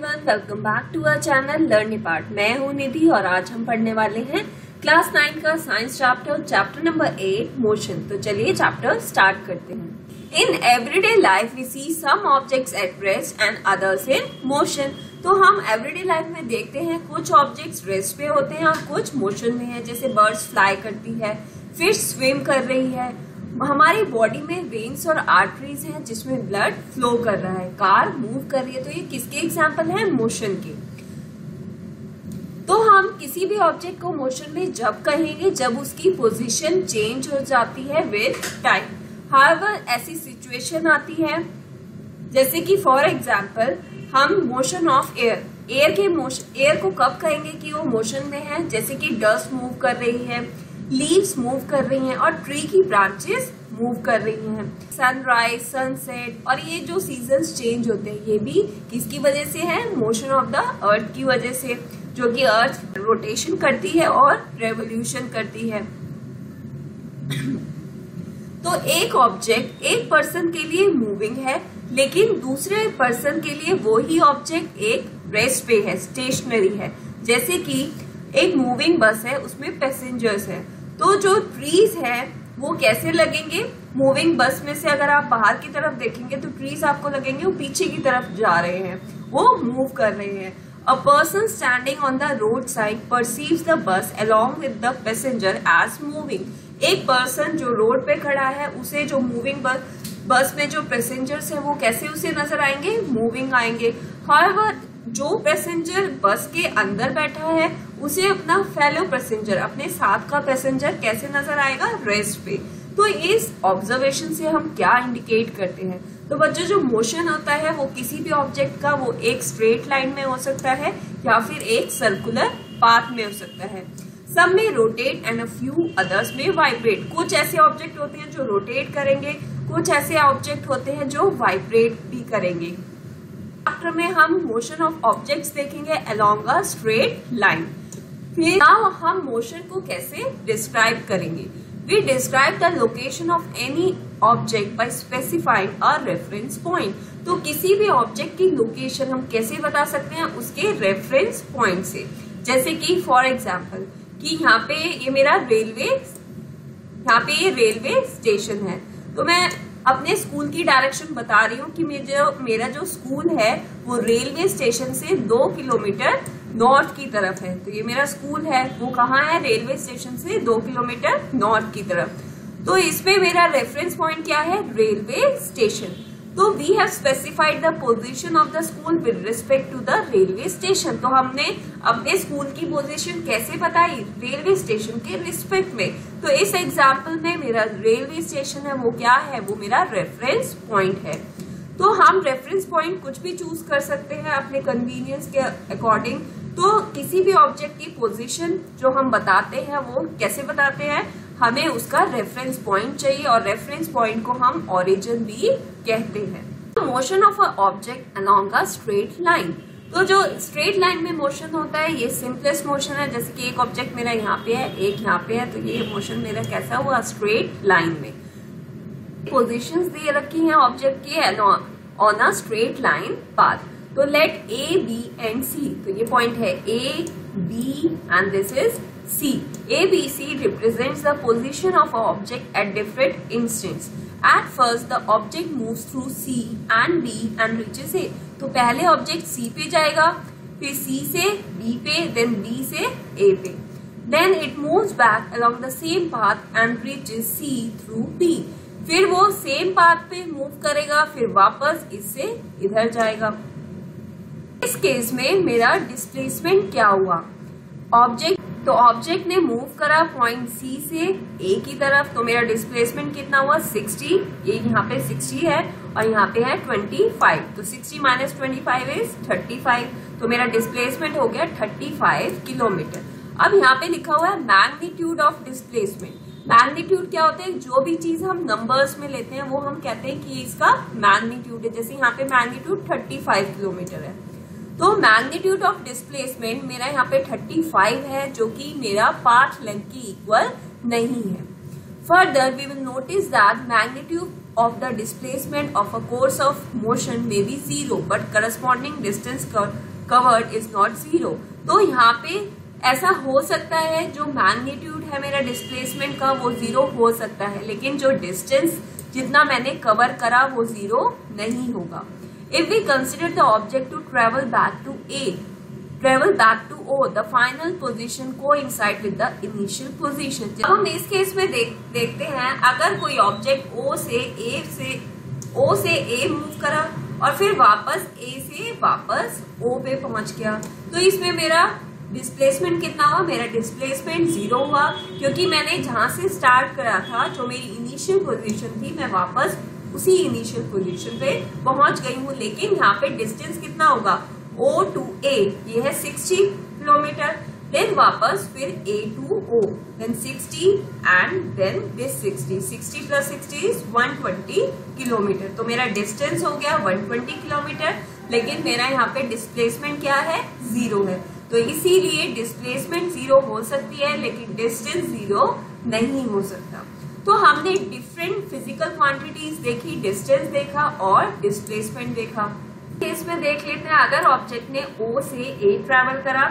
Everyone, welcome back to our channel learn part. मैं हूं निधि और आज हम पढ़ने वाले हैं क्लास 9 का साइंस चैप्टर नंबर 8 मोशन। तो चलिए चैप्टर स्टार्ट करते हैं। In everyday life we see some objects at rest and others in motion. तो हम एवरीडे लाइफ में देखते हैं कुछ ऑब्जेक्ट्स रेस्ट पे होते हैं और कुछ मोशन में है। जैसे बर्ड्स फ्लाई करती है, फिश स्विम कर रही है, हमारी बॉडी में वेन्स और आर्टरीज हैं जिसमें ब्लड फ्लो कर रहा है, कार मूव कर रही है। तो ये किसके एग्जाम्पल है? मोशन के। तो हम किसी भी ऑब्जेक्ट को मोशन में जब कहेंगे जब उसकी पोजीशन चेंज हो जाती है विद टाइम। हाउएवर ऐसी सिचुएशन आती है जैसे कि फॉर एग्जाम्पल हम मोशन ऑफ एयर को कब कहेंगे कि वो मोशन में है? जैसे कि डस्ट मूव कर रही है, लीव्स मूव कर रही हैं और ट्री की ब्रांचेस मूव कर रही हैं। सनराइज, सनसेट और ये जो सीजन्स चेंज होते हैं ये भी किसकी वजह से है? मोशन ऑफ द अर्थ की वजह से, जो कि अर्थ रोटेशन करती है और रेवोल्यूशन करती है। तो एक ऑब्जेक्ट एक पर्सन के लिए मूविंग है, लेकिन दूसरे पर्सन के लिए वो ही ऑब्जेक्ट एक रेस्ट पे है, स्टेशनरी है। जैसे कि एक मूविंग बस है, उसमें पैसेंजर्स है, तो जो ट्रीज है वो कैसे लगेंगे? मूविंग बस में से अगर आप बाहर की तरफ देखेंगे तो ट्रीज आपको लगेंगे वो पीछे की तरफ जा रहे हैं, वो मूव कर रहे हैं। A person standing on the road side perceives the bus along with the passenger as moving. एक पर्सन जो रोड पे खड़ा है उसे जो मूविंग बस में जो पैसेंजर्स है वो कैसे उसे नजर आएंगे? मूविंग आएंगे। हाउएवर जो पैसेंजर बस के अंदर बैठा है उसे अपना फेलो पैसेंजर, अपने साथ का पैसेंजर कैसे नजर आएगा? रेस्ट पे। तो इस ऑब्जर्वेशन से हम क्या इंडिकेट करते हैं? तो बच्चों जो मोशन होता है वो किसी भी ऑब्जेक्ट का वो एक स्ट्रेट लाइन में हो सकता है या फिर एक सर्कुलर पाथ में हो सकता है। सब में rotate and a few others में वाइब्रेट। कुछ ऐसे ऑब्जेक्ट होते हैं जो रोटेट करेंगे, कुछ ऐसे ऑब्जेक्ट होते हैं जो वाइब्रेट भी करेंगे। चैप्टर में हम मोशन ऑफ ऑब्जेक्ट्स देखेंगे अलोंग अ स्ट्रेट लाइन। फिर नाउ हम मोशन को कैसे डिस्क्राइब करेंगे? We describe the location of any object by specifying a reference point. तो किसी भी ऑब्जेक्ट की लोकेशन हम कैसे बता सकते हैं? उसके रेफरेंस पॉइंट से। जैसे कि फॉर एग्जाम्पल कि यहाँ पे ये मेरा रेलवे स्टेशन है, तो मैं अपने स्कूल की डायरेक्शन बता रही हूँ कि मेरा जो स्कूल है वो रेलवे स्टेशन से 2 किलोमीटर नॉर्थ की तरफ है। तो ये मेरा स्कूल है, वो कहाँ है? रेलवे स्टेशन से 2 किलोमीटर नॉर्थ की तरफ। तो इसमें मेरा रेफरेंस पॉइंट क्या है? Railway station. तो we have specified the position of the school with respect to the railway station. तो हमने अपने स्कूल की पोजीशन कैसे बताई? रेलवे स्टेशन के रिस्पेक्ट में। तो इस एग्जाम्पल में मेरा रेलवे स्टेशन है वो क्या है? वो मेरा रेफरेंस पॉइंट है। तो हम रेफरेंस पॉइंट कुछ भी चूज कर सकते हैं अपने कन्वीनियंस के अकॉर्डिंग। तो किसी भी ऑब्जेक्ट की पोजीशन जो हम बताते हैं वो कैसे बताते हैं? हमें उसका रेफरेंस पॉइंट चाहिए और रेफरेंस पॉइंट को हम ओरिजिन भी कहते हैं। Motion of a object along a straight line. तो जो स्ट्रेट लाइन में मोशन होता है ये सिंपलेस्ट मोशन है। जैसे कि एक ऑब्जेक्ट मेरा यहाँ पे है, एक यहाँ पे है, तो ये मोशन मेरा कैसा हुआ? स्ट्रेट लाइन में। पोजीशंस दे रखी हैं ऑब्जेक्ट के on a straight line path. तो let A, B and C, तो ये पॉइंट है A, B and this is C. A, B, C represents the position of an object at different instants. At first, the object moves through C and B and reaches A. तो पहले object C पे जाएगा, फिर C से B पे, then B से A पे. Then it moves back along the same path and reaches C through B. फिर वो सेम पाथ पे मूव करेगा, फिर वापस इससे इधर जाएगा। इस केस में मेरा डिस्प्लेसमेंट क्या हुआ? ऑब्जेक्ट ने मूव करा पॉइंट सी से ए की तरफ, तो मेरा डिस्प्लेसमेंट कितना हुआ? 60। ये यहाँ पे 60 है और यहाँ पे है 25। तो 60 माइनस 25 इज 35। तो मेरा डिस्प्लेसमेंट हो गया 35 किलोमीटर। अब यहाँ पे लिखा हुआ है मैग्नीट्यूड ऑफ डिस्प्लेसमेंट। मैग्नीट्यूड क्या होता है? जो भी चीज हम नंबर्स में लेते हैं वो हम कहते हैं कि इसका मैग्नीट्यूड है। जैसे यहाँ पे मैग्नीट्यूड 35 किलोमीटर है, तो मैग्नीट्यूड ऑफ डिस्प्लेसमेंट मेरा यहाँ पे 35 है, जो कि मेरा पाथ लेंथ की इक्वल नहीं है। Further we will notice that magnitude of the displacement of a course of motion may be zero, but corresponding distance covered is not 0। तो यहाँ पे ऐसा हो सकता है जो मैग्नीट्यूड है मेरा डिस्प्लेसमेंट का वो 0 हो सकता है, लेकिन जो डिस्टेंस जितना मैंने कवर करा वो 0 नहीं होगा। If we consider the object to travel back to O, the final position coincide with the initial position। जब हम इस केस में देखते हैं, अगर कोई ऑब्जेक्ट O से A मूव करा और फिर वापस A से वापस O पे पहुंच गया, तो इसमें मेरा डिस्प्लेसमेंट कितना हुआ? मेरा डिस्प्लेसमेंट 0 हुआ, क्योंकि मैंने जहां से स्टार्ट करा था, जो मेरी इनिशियल पोजीशन थी, मैं वापस उसी इनिशियल पोजीशन पे पहुंच गई हूँ। लेकिन यहाँ पे डिस्टेंस कितना होगा? O to A, ये है 60 किलोमीटर, देन वापस फिर A to O, then 60 and then this 60 plus 60 is 120 kilometre. तो मेरा डिस्टेंस हो गया 120 किलोमीटर, लेकिन मेरा यहाँ पे डिस्प्लेसमेंट क्या है? 0 है। तो इसीलिए डिस्प्लेसमेंट 0 हो सकती है, लेकिन डिस्टेंस 0 नहीं हो सकता। तो हमने डिफरेंट फिजिकल क्वांटिटीज देखी, डिस्टेंस देखा और डिस्प्लेसमेंट देखा। इसमें देख लेते हैं, अगर ऑब्जेक्ट ने O से A ट्रेवल करा,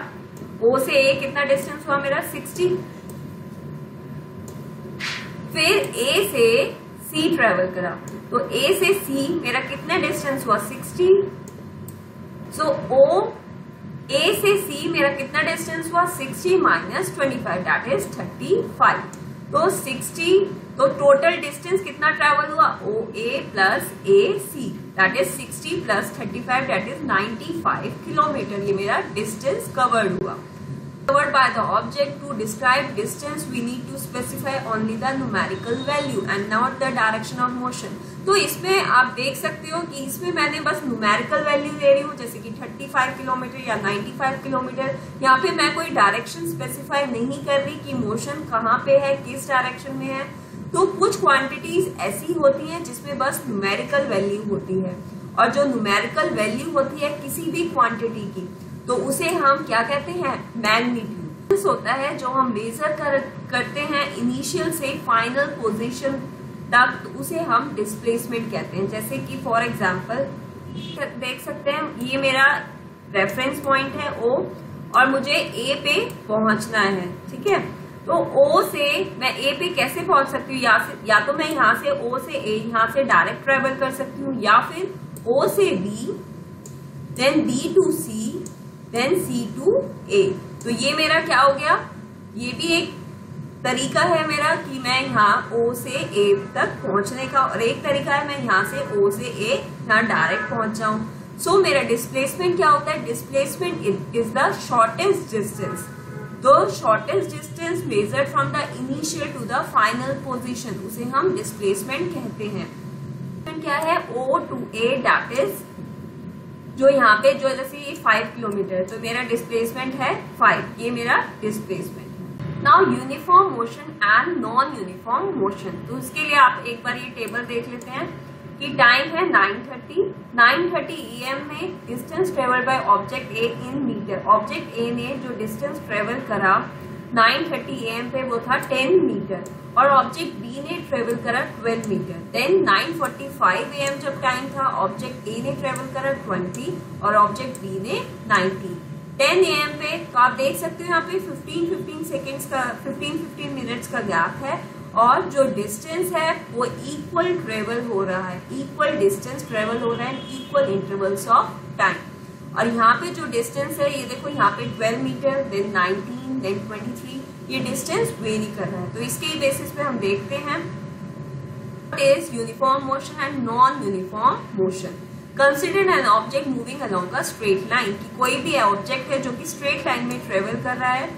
O से A कितना डिस्टेंस हुआ मेरा? 60। फिर A से C ट्रेवल करा, तो A से C मेरा कितना डिस्टेंस हुआ? 60। सो A से C मेरा कितना डिस्टेंस हुआ? 60 माइनस 25, दैट इज 35। तो 60, तो टोटल डिस्टेंस कितना ट्रेवल हुआ? OA plus AC, that is 60 plus 35, that is 95 kilometre. ये मेरा डिस्टेंस कवर्ड हुआ। Covered by the object. To describe distance we need to specify only the numerical value and not the direction of motion। तो इसमें आप देख सकते हो कि इसमें मैंने बस न्यूमेरिकल वैल्यू ले रही हूँ, जैसे कि 35 किलोमीटर या 95 किलोमीटर। यहाँ पे मैं कोई डायरेक्शन स्पेसिफाई नहीं कर रही कि मोशन कहाँ पे है, किस डायरेक्शन में है। तो कुछ क्वांटिटीज ऐसी होती हैं जिसमें बस न्यूमेरिकल वैल्यू होती है, और जो न्यूमेरिकल वैल्यू होती है किसी भी क्वांटिटी की, तो उसे हम क्या कहते हैं? मैग्नीट्यूड होता है। जो हम मेजर करते हैं इनिशियल से फाइनल पोजीशन तक, तो उसे हम डिस्प्लेसमेंट कहते हैं। जैसे कि फॉर एग्जांपल देख सकते हैं, ये मेरा रेफरेंस पॉइंट है O, और मुझे A पे पहुंचना है, ठीक है। तो O से मैं A पे कैसे पहुंच सकती हूँ? या तो मैं यहाँ से O से A यहाँ से डायरेक्ट ट्रेवल कर सकती हूँ, या फिर O से B, then B to C, then C to A। तो ये मेरा क्या हो गया? ये भी एक तरीका है मेरा कि मैं यहाँ O से A तक पहुंचने का, और एक तरीका है मैं यहाँ से O से A यहाँ डायरेक्ट पहुंच जाऊं। सो मेरा डिस्प्लेसमेंट क्या होता है? Displacement is the shortest distance, the shortest distance measured from the initial to the final position, उसे हम डिस्प्लेसमेंट कहते हैं। क्या है? O to A, that is जो यहाँ पे जो जैसे ये 5 किलोमीटर, तो मेरा डिस्प्लेसमेंट है 5, ये मेरा डिस्प्लेसमेंट है। Now uniform motion and non uniform motion. तो इसके लिए आप एक बार ये टेबल देख लेते हैं कि टाइम है 9:30 AM में distance travel by object A in metre. Object A ने जो डिस्टेंस ट्रेवल करा 9:30 AM पे वो था 10 मीटर, और ऑब्जेक्ट B ने ट्रेवल करा 12 मीटर। देन 9:45 AM जब टाइम था, ऑब्जेक्ट A ने ट्रेवल करा 20 और ऑब्जेक्ट B ने 90। 10 AM पे तो आप देख सकते हो यहाँ पे 15 सेकेंड्स का 15 मिनट्स का गैप है, और जो डिस्टेंस है वो इक्वल ट्रेवल हो रहा है, इक्वल डिस्टेंस ट्रेवल हो रहा है, इक्वल इंटरवल्स ऑफ टाइम। और यहाँ पे जो डिस्टेंस है ये देखो, यहाँ पे 12 मीटर, देन 19, देन 23, ये डिस्टेंस वेरी कर रहा है। तो इसके बेसिस पे हम देखते हैं what is uniform motion and non uniform motion. Consider an object moving along a straight line, कि कोई भी ऑब्जेक्ट है जो कि स्ट्रेट लाइन में ट्रेवल कर रहा है।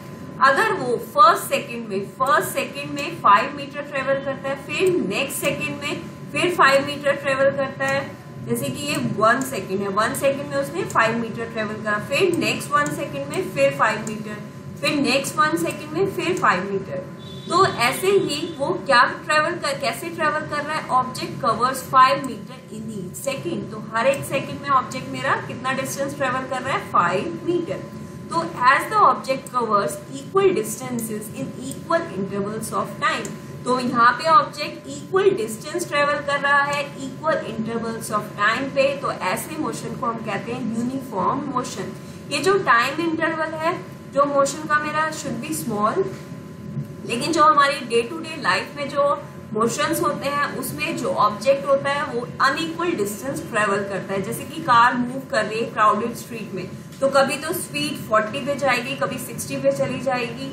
अगर वो फर्स्ट सेकंड में 5 मीटर ट्रेवल करता है, फिर नेक्स्ट सेकंड में फिर 5 मीटर ट्रेवल करता है, जैसे कि ये 1 सेकंड है, 1 सेकंड में उसने 5 मीटर ट्रेवल करा, फिर नेक्स्ट 1 सेकंड में फिर 5 मीटर, फिर नेक्स्ट 1 सेकंड में फिर 5 मीटर। तो ऐसे ही वो कैसे ट्रेवल कर रहा है? Object covers 5 metre in each second. तो हर एक सेकंड में ऑब्जेक्ट मेरा कितना डिस्टेंस ट्रेवल कर रहा है? 5 metre. So as the object covers equal distances in equal intervals of time, तो यहाँ पे ऑब्जेक्ट इक्वल डिस्टेंस ट्रेवल कर रहा है इक्वल इंटरवल्स ऑफ टाइम पे, तो ऐसे मोशन को हम कहते हैं यूनिफॉर्म मोशन। ये जो टाइम इंटरवल है जो मोशन का मेरा शुड बी स्मॉल, लेकिन जो हमारी डे टू डे लाइफ में जो मोशंस होते हैं उसमें जो ऑब्जेक्ट होता है वो अनइक्वल डिस्टेंस ट्रेवल करता है। जैसे कि कार मूव कर रही है क्राउडेड स्ट्रीट में, तो कभी तो स्पीड 40 पे जाएगी, कभी 60 पे चली जाएगी,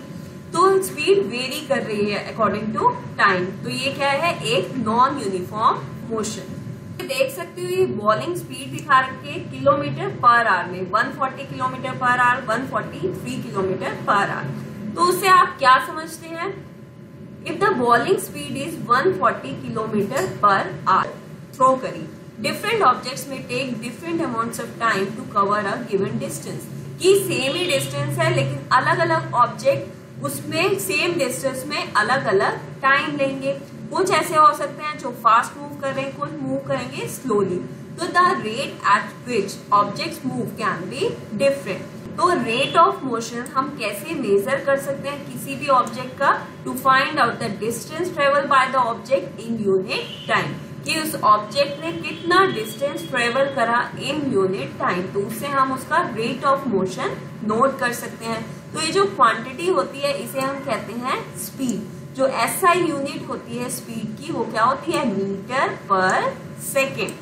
तो स्पीड वेरी कर रही है अकॉर्डिंग टू टाइम। तो ये क्या है, एक नॉन यूनिफॉर्म मोशन। देख सकते हो ये बॉलिंग स्पीड दिखा रखी है किलोमीटर पर आवर में, 140 kilometre per our, 143 kilometre per our. तो उससे आप क्या समझते हैं, if the bowling speed is 140 kilometre per hour, throw करी, डिफरेंट ऑब्जेक्ट्स में take different amounts of time to cover a given distance. कि सेम ही डिस्टेंस है लेकिन अलग अलग ऑब्जेक्ट उसमें सेम डिस्टेंस में अलग अलग टाइम लेंगे। कुछ ऐसे हो सकते हैं जो फास्ट मूव कर रहे हैं, कुछ मूव करेंगे स्लोली। तो the rate at which objects move can be different. तो रेट ऑफ मोशन हम कैसे मेजर कर सकते हैं किसी भी ऑब्जेक्ट का, to find out the distance travel by the object in unit time, कि उस ऑब्जेक्ट ने कितना डिस्टेंस ट्रेवल करा इन यूनिट टाइम, तो उससे हम उसका रेट ऑफ मोशन नोट कर सकते हैं। तो ये जो क्वांटिटी होती है इसे हम कहते हैं स्पीड। जो एसआई यूनिट होती है स्पीड की वो क्या होती है, मीटर पर सेकेंड।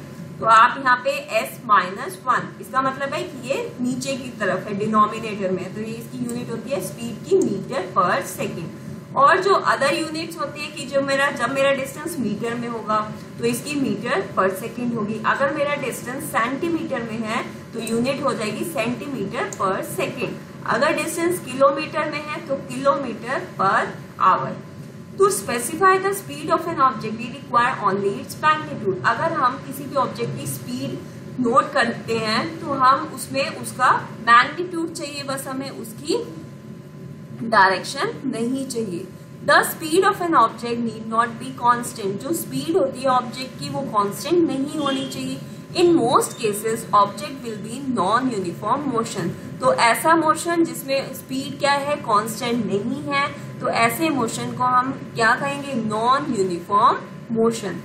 तो आप यहाँ पे s-1, इसका मतलब है कि ये नीचे की तरफ है डिनोमिनेटर में, तो ये इसकी यूनिट होती है स्पीड की मीटर पर सेकेंड। और जो अदर यूनिट्स होती है कि जब मेरा डिस्टेंस मीटर में होगा तो इसकी मीटर पर सेकेंड होगी। अगर मेरा डिस्टेंस सेंटीमीटर में है तो यूनिट हो जाएगी सेंटीमीटर पर सेकेंड। अगर डिस्टेंस किलोमीटर में है तो kilometre per hour. To specify the speed of an object we require only its magnitude. अगर हम किसी भी ऑब्जेक्ट की स्पीड नोट करते हैं तो हम उसमें उसका मैग्नीट्यूड चाहिए, बस हमें उसकी डायरेक्शन नहीं चाहिए। The speed of an object need not be constant. जो स्पीड होती है ऑब्जेक्ट की वो कांस्टेंट नहीं होनी चाहिए। In most cases object will be non uniform motion. तो ऐसा मोशन जिसमें स्पीड क्या है, कांस्टेंट नहीं है, तो ऐसे मोशन को हम क्या कहेंगे, नॉन यूनिफॉर्म मोशन।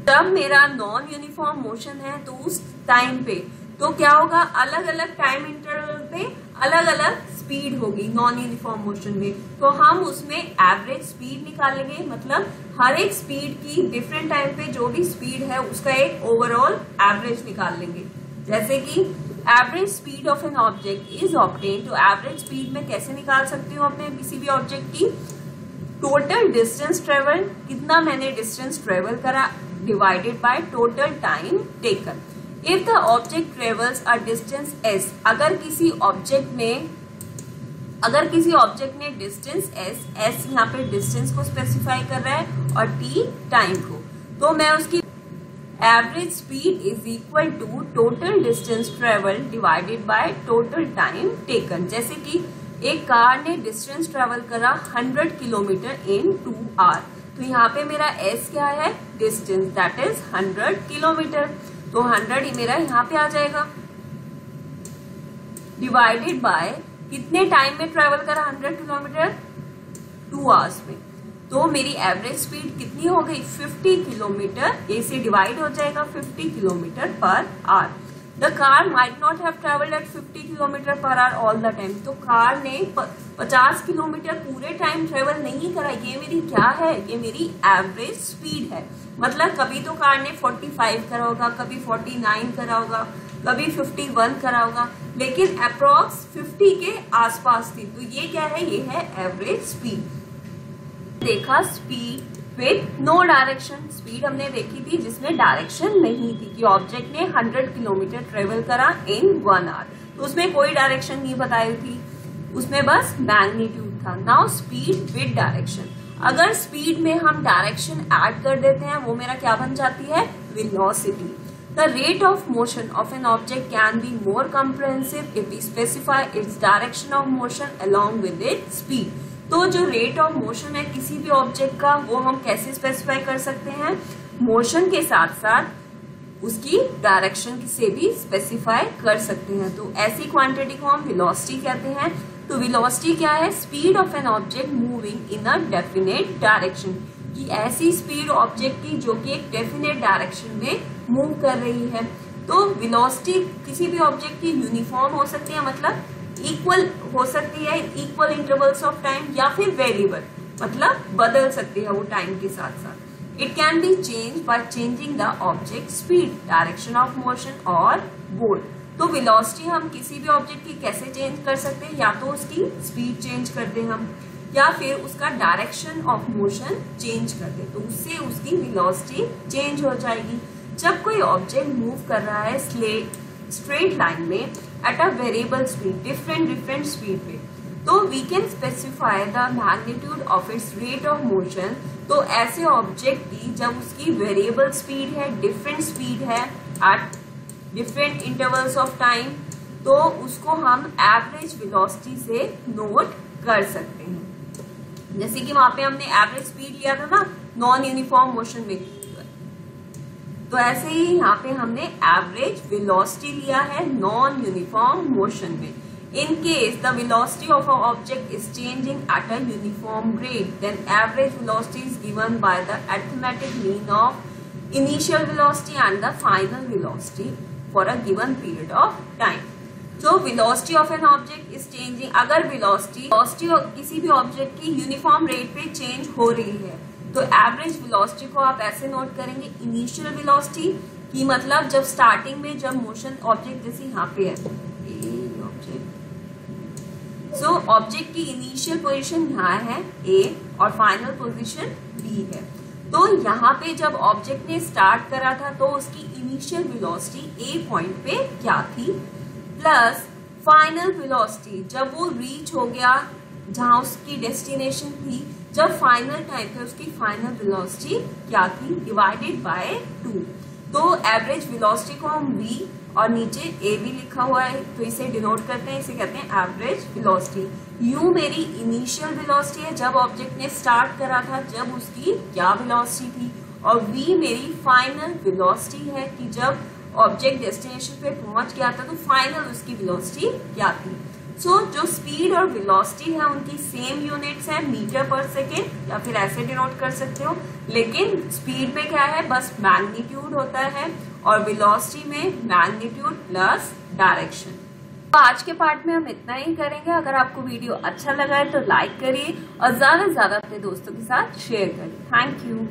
जब मेरा नॉन यूनिफॉर्म मोशन है तो उस टाइम पे तो क्या होगा, अलग अलग टाइम इंटरवल पे अलग अलग स्पीड होगी नॉन यूनिफॉर्म मोशन में। तो हम उसमें एवरेज स्पीड निकालेंगे, मतलब हर एक स्पीड की डिफरेंट टाइम पे जो भी स्पीड है उसका एक ओवरऑल एवरेज निकाल लेंगे। जैसे कि average speed of an object is obtain. तो एवरेज स्पीड में कैसे निकाल सकती हूँ अपने किसी भी ऑब्जेक्ट की, टोटल डिस्टेंस ट्रेवल, कितना मैंने डिस्टेंस ट्रेवल करा, divided by total time taken. If the object travels a distance s, अगर किसी ऑब्जेक्ट ने डिस्टेंस s यहाँ पे डिस्टेंस को स्पेसिफाई कर रहा है और t टाइम को, तो मैं उसकी average speed is equal to total distance travel divided by total time taken. जैसे कि एक कार ने डिस्टेंस ट्रेवल करा 100 किलोमीटर इन 2 आवर, तो यहाँ पे मेरा s क्या है, डिस्टेंस, दैट इज 100 किलोमीटर। तो 100 ही मेरा यहाँ पे आ जाएगा, डिवाइडेड बाय कितने टाइम में ट्रेवल करा 100 किलोमीटर, 2 आवर्स में। तो मेरी एवरेज स्पीड कितनी हो गई, 50 किलोमीटर, ए से डिवाइड हो जाएगा 50 kilometre per hour. The car might not have travelled at 50 kilometre per hour all the time. तो कार ने 50 किलोमीटर पूरे टाइम ट्रेवल नहीं करा। ये मेरी क्या है, ये मेरी एवरेज स्पीड है। मतलब कभी तो कार ने 45 करा होगा, कभी 49 करा होगा, कभी 51 करा होगा, लेकिन अप्रोक्स 50 के आसपास थी। तो ये क्या है, ये है एवरेज स्पीड। देखा speed with no direction, speed हमने देखी थी जिसमें डायरेक्शन नहीं थी, कि ऑब्जेक्ट ने 100 किलोमीटर ट्रेवल करा इन 1 आवर, तो उसमें कोई डायरेक्शन नहीं बताई थी, उसमें बस मैग्नीट्यूड था। नाउ स्पीड विथ डायरेक्शन, अगर स्पीड में हम डायरेक्शन ऐड कर देते हैं वो मेरा क्या बन जाती है, velocity. The rate of motion of an object can be more comprehensive if we specify its direction of motion along with its speed. तो जो रेट ऑफ मोशन है किसी भी ऑब्जेक्ट का वो हम कैसे स्पेसिफाई कर सकते हैं, मोशन के साथ साथ उसकी डायरेक्शन से भी स्पेसिफाई कर सकते हैं। तो ऐसी क्वांटिटी को हम वेलोसिटी कहते हैं। तो वेलोसिटी क्या है? Speed of an object moving in a definite direction, कि ऐसी स्पीड ऑब्जेक्ट की जो कि एक डेफिनेट डायरेक्शन में मूव कर रही है। तो वेलोसिटी किसी भी ऑब्जेक्ट की यूनिफॉर्म हो सकती है, मतलब इक्वल हो सकती है इक्वल इंटरवल्स ऑफ टाइम, या फिर वेरिएबल मतलब बदल सकती है वो टाइम के साथ साथ। It can be change by changing the object speed, direction of motion और बोथ। तो वेलोसिटी हम किसी भी ऑब्जेक्ट की कैसे चेंज कर सकते हैं? या तो उसकी स्पीड चेंज कर दें हम, या फिर उसका डायरेक्शन ऑफ मोशन चेंज कर दें, तो उससे उसकी वेलोसिटी चेंज हो जाएगी। जब कोई ऑब्जेक्ट मूव कर रहा है स्ट्रेट लाइन में at a variable speed, different speed पे, तो we can specify the magnitude of its rate of motion. तो ऐसे ऑब्जेक्ट की जब उसकी वेरिएबल स्पीड है, डिफरेंट स्पीड है at different intervals of time, तो उसको हम एवरेज वेलोसिटी से नोट कर सकते हैं। जैसे कि वहां पे हमने एवरेज स्पीड लिया था ना नॉन यूनिफॉर्म मोशन में, तो ऐसे ही यहाँ पे हमने एवरेज वेलोसिटी लिया है नॉन यूनिफॉर्म मोशन में। In case the velocity of a object is changing at a uniform rate, then average velocity is given by the arithmetic mean of initial velocity and the final velocity for a given period of time. जो velocity of an object is changing, अगर velocity किसी भी object की uniform rate पे change हो रही है, तो एवरेज वेलोसिटी को आप ऐसे नोट करेंगे, इनिशियल वेलोसिटी की मतलब जब स्टार्टिंग में जब मोशन ऑब्जेक्ट जैसे यहाँ पे है सो ऑब्जेक्ट की इनिशियल पोजीशन यहाँ है A और फाइनल पोजीशन B है। तो यहाँ पे जब ऑब्जेक्ट ने स्टार्ट करा था तो उसकी इनिशियल वेलोसिटी A पॉइंट पे क्या थी, प्लस फाइनल वेलोसिटी जब वो रीच हो गया जहां उसकी डेस्टिनेशन थी, जब फाइनल टाइम पे उसकी फाइनल वेलोसिटी क्या थी, डिवाइडेड बाय 2। तो एवरेज वेलोसिटी को हम V और नीचे A भी लिखा हुआ है, तो इसे डिनोट करते हैं, इसे कहते हैं एवरेज वेलोसिटी। U मेरी इनिशियल वेलोसिटी है जब ऑब्जेक्ट ने स्टार्ट करा था, जब उसकी क्या वेलोसिटी थी, और V मेरी फाइनल वेलोसिटी है कि जब ऑब्जेक्ट डेस्टिनेशन पे पहुंच गया था तो फाइनल उसकी वेलोसिटी क्या थी। सो जो स्पीड और वेलोसिटी है उनकी सेम यूनिट्स है, मीटर पर सेकेंड, या फिर ऐसे डिनोट कर सकते हो, लेकिन स्पीड में क्या है, बस मैग्नीट्यूड होता है, और वेलोसिटी में मैग्नीट्यूड प्लस डायरेक्शन। तो आज के पार्ट में हम इतना ही करेंगे। अगर आपको वीडियो अच्छा लगा है तो लाइक करिए और ज्यादा से ज्यादा अपने दोस्तों के साथ शेयर करिए। Thank you.